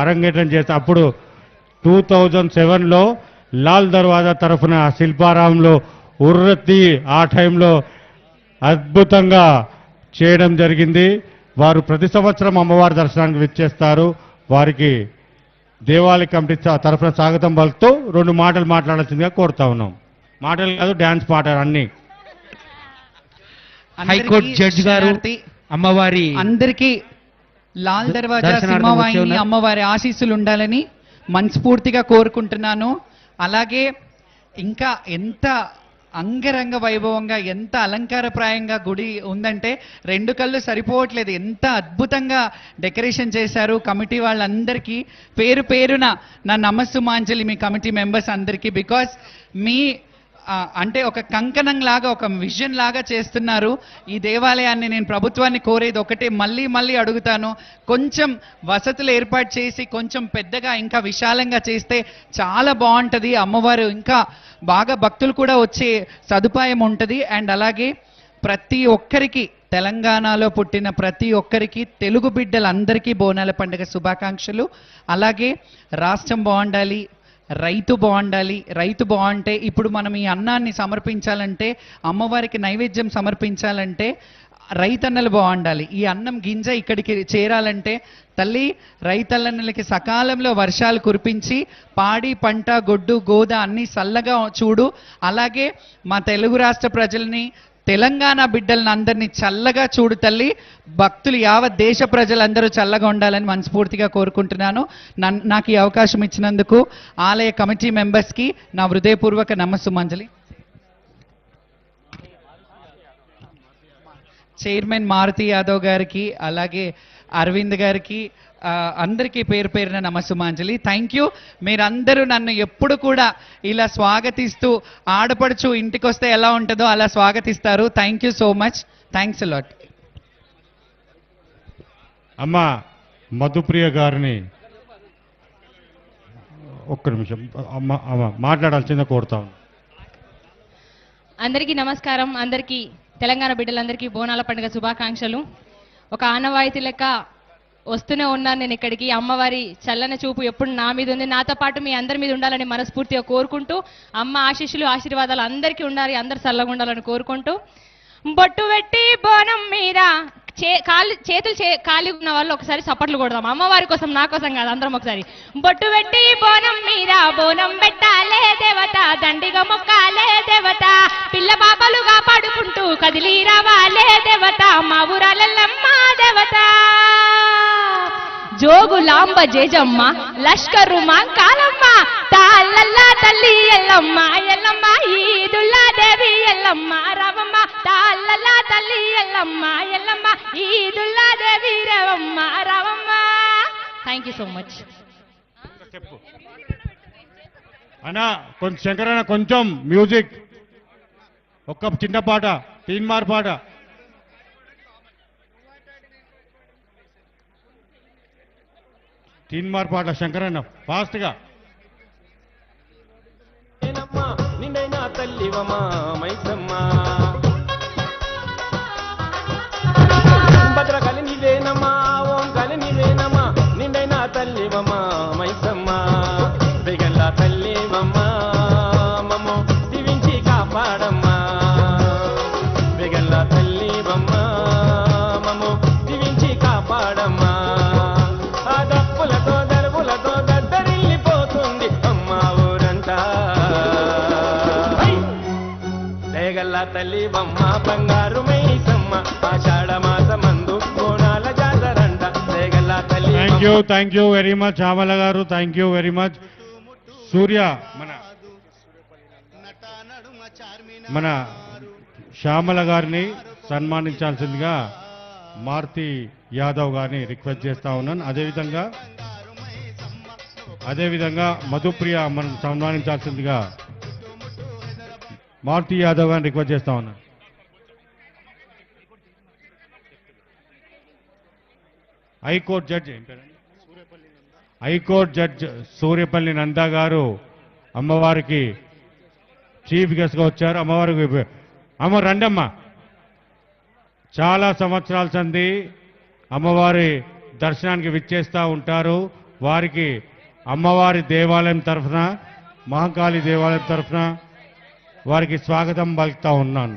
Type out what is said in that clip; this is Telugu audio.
అరంగేట్రం చేస్తే అప్పుడు 2007లో లాల్ దర్వాజా తరఫున శిల్పారాంలో ఉర్రతి ఆ టైంలో అద్భుతంగా చేయడం జరిగింది. వారు ప్రతి సంవత్సరం అమ్మవారి దర్శనానికి విచ్చేస్తారు. వారికి దేవాలయ కమిటీ తరఫున స్వాగతం పలుకుతూ 2 మాటలు మాట్లాడాల్సిందిగా కోరుతా ఉన్నాం. మాటలు కాదు, డ్యాన్స్ పాటలు అన్నీ. హైకోర్టు జడ్జి గారు అమ్మవారి అందరికీ లాల్ దర్వాజా సింహవాహిని అమ్మవారి ఆశీస్సులు ఉండాలని మనస్ఫూర్తిగా కోరుకుంటున్నాను. అలాగే ఇంకా ఎంత అంగరంగ వైభవంగా, ఎంత అలంకారప్రాయంగా గుడి ఉందంటే 2 కళ్ళు సరిపోవట్లేదు. ఎంత అద్భుతంగా డెకరేషన్ చేశారు. కమిటీ వాళ్ళందరికీ పేరు పేరున నా నమస్సుమాంజలి మీ కమిటీ మెంబర్స్ అందరికీ. బికాస్ మీ అంటే ఒక కంకణం లాగా, ఒక విజన్ లాగా చేస్తున్నారు ఈ దేవాలయాన్ని. నేను ప్రభుత్వాన్ని కోరేది ఒకటే, మళ్ళీ అడుగుతాను, కొంచెం వసతులు ఏర్పాటు చేసి కొంచెం పెద్దగా ఇంకా విశాలంగా చేస్తే చాలా బాగుంటుంది. అమ్మవారు ఇంకా బాగా భక్తులు కూడా వచ్చే సదుపాయం ఉంటుంది. అండ్ అలాగే ప్రతి ఒక్కరికి, తెలంగాణలో పుట్టిన ప్రతి ఒక్కరికి, తెలుగు బిడ్డలందరికీ బోనాల పండుగ శుభాకాంక్షలు. అలాగే రాష్ట్రం బాగుండాలి, రైతు బాగుండాలి. రైతు బాగుంటే ఇప్పుడు మనం ఈ అన్నాన్ని సమర్పించాలంటే, అమ్మవారికి నైవేద్యం సమర్పించాలంటే రైతన్నలు బాగుండాలి. ఈ అన్నం గింజ ఇక్కడికి చేరాలంటే తల్లి రైతన్నలకి సకాలంలో వర్షాలు కురిపించి పాడి పంట గొడ్డు గోద అన్నీ చల్లగా చూడు. అలాగే మా తెలుగు రాష్ట్ర ప్రజల్ని, తెలంగాణ బిడ్డలను అందరినీ చల్లగా చూడు తల్లి. భక్తులు యావత్ దేశ ప్రజలందరూ చల్లగా ఉండాలని మనస్ఫూర్తిగా కోరుకుంటున్నాను. నాకు ఈ అవకాశం ఇచ్చినందుకు ఆలయ కమిటీ మెంబర్స్కి నా హృదయపూర్వక నమస్సుమాంజలి. చైర్మన్ మారుతి యాదవ్ గారికి, అలాగే అరవింద్ గారికి, అందరికీ పేరు పేరున నమస్సుమాంజలి. Thank you. మీరందరూ నన్ను ఎప్పుడు కూడా ఇలా స్వాగతిస్తూ, ఆడపడుచు ఇంటికి వస్తే ఎలా ఉంటుందో అలా స్వాగతిస్తారు. Thank you so much. Thanks a lot. అమ్మ మధుప్రియ గారిని ఒక్క నిమిషం అమ్మ మాట్లాడాల్సిందే కోరుతాను. అందరికీ నమస్కారం. అందరికీ, తెలంగాణ బిడ్డలందరికీ బోనాల పండుగ శుభాకాంక్షలు. ఒక ఆనవాయితీ లెక్క వస్తూనే ఉన్నాను నేను ఇక్కడికి. అమ్మవారి చల్లని చూపు ఎప్పుడు నా మీద ఉంది, నాతో పాటు మీ అందరి మీద ఉండాలని మనస్ఫూర్తిగా కోరుకుంటూ, అమ్మ ఆశీస్సులు ఆశీర్వాదాలు అందరికీ ఉండాలి, అందరు చల్లగా ఉండాలని కోరుకుంటూ, బొట్టు పెట్టి బోనం మీద చేతులు ఖాళీ ఉన్న వాళ్ళు ఒకసారి చప్పట్లు కొడదాం అమ్మవారి కోసం, నా కోసం కాదు, అందరం ఒకసారి. బొట్టు పెట్టి బోనం మీద బోనం పెట్టాలే దేవత, దండిగా మొక్కాలే దేవత, పిల్ల పాపలుగా పడుకుంటూ కదిలి రావాలే దేవత, మా ఊరాలెల్లమ్మ దేవత. జోగులాంబ జేజమ్మ లష్కరు మాంకాలమ్మ, తాళ్ళల్లా తల్లి ఎల్లమ్మ ఎల్లమ్మ, ఈదుల్లా దేవి ఎల్లమ్మ రావమ్మ, తాళ్ళల్లా తల్లి ఎల్లమ్మ ఎల్లమ్మ, ఈదుల్లా దేవి రావమ్మ రావమ్మ. Thank you so much. అన్నా కొంచెం శంకరన్న, కొంచెం మ్యూజిక్, ఒక్క చిన్న పాట, తీన్మార్ పాట. తీన్మార్ పాట శంకరన్న ఫాస్ట్గా. నిన్నైనా తల్లివమా మైసమ్మ, భద్ర కలి నీవేనమ్మా, ఓం కలి నీవేనమ్మా, నిన్నైనా తల్లివమా మైసమ్మ, దిగల్లా తల్లివమ్మా, మమ్మో దీవించి కాపాడమ్మా, దిగల్లా తల్లివమ్మా, మమ్మో దీవించి కాపాడమ్మా. తల్లి బొమ్మ బంగారు మైసమ్మ, ఆషాఢ మాసమందు బోనాల జాతరంట, రేగల్లా తల్లి. Thank you very much Shyamala గారు, థ్యాంక్ యూ వెరీ మచ్. సూర్య మన శ్యామల గారిని సన్మానించాల్సిందిగా మారుతి యాదవ్ గారిని రిక్వెస్ట్ చేస్తా ఉన్నాను. అదేవిధంగా మధుప్రియ మనం సన్మానించాల్సిందిగా మారుతి యాదవ్ గారిని రిక్వెస్ట్ చేస్తా ఉన్నాను. హైకోర్టు జడ్జ్ సూర్యపల్లి నందా గారు అమ్మవారికి చీఫ్ గెస్ట్గా వచ్చారు. అమ్మవారికి అమ్మ రండమ్మ, చాలా సంవత్సరాల సంది అమ్మవారి దర్శనానికి విచ్చేస్తూ ఉంటారు. వారికి అమ్మవారి దేవాలయం తరఫున మహంకాళి దేవాలయం తరఫున వారికి స్వాగతం పలుకుతా ఉన్నాను.